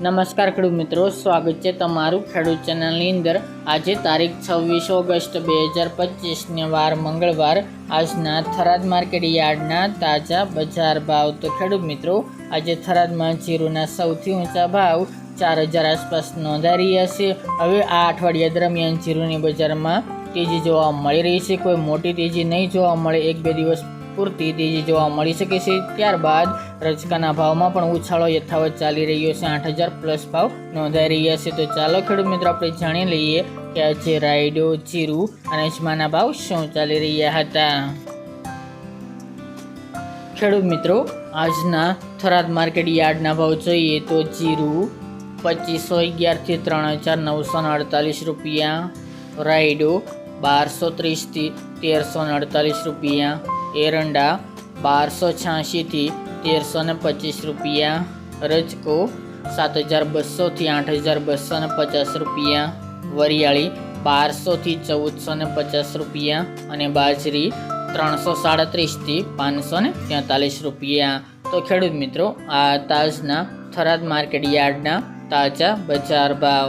નમસ્કાર ખેડૂત મિત્રો, સ્વાગત છે તમારું ખેડૂત ચેનલની અંદર। આજે તારીખ 26 ઓગસ્ટ 2025 વાર મંગળવાર આજના થરાદ માર્કેટ યાર્ડના તાજા બજાર ભાવ। તો ખેડૂત મિત્રો, આજે થરાદમાં જીરુના સૌથી ઊંચા ભાવ 4000 આસપાસ નોંધાઈ રહ્યા છે। હવે આ અઠવાડિયા દરમિયાન જીરુની બજારમાં તેજી જોવા મળી રહી છે। કોઈ મોટી તેજી નહીં જોવા મળે, 1-2 દિવસ પૂરતી તેજી જોવા મળી શકે છે। ત્યારબાદ રચકાના ભાવમાં પણ ઉછાળો યથાવત ચાલી રહ્યો છે। 8000 પ્લસ ભાવ નોંધાઈ રહ્યા છે। તો ચાલો ખેડૂત મિત્રો, આપણે જાણી લઈએ કે આજે રાયડો, જીરું અને અજમાના ભાવ શું ચાલી રહ્યા હતા। ખેડૂત મિત્રો, આજના થરાદ માર્કેટ યાર્ડના ભાવ જોઈએ તો જીરું 2511 થી 3948 રૂપિયા, રાયડો 1230 થી 1348 રૂપિયા, एरंडा 1286 થી 1325 રૂપિયા, રજકો 7200 થી 8250 રૂપિયા, વરિયાળી 1200 થી 1450 રૂપિયા અને બાજરી 337 થી 543 રૂપિયા। તો ખેડૂત મિત્રો, આ તાજના થરાદ માર્કેટ યાર્ડના તાજા બજાર ભાવ।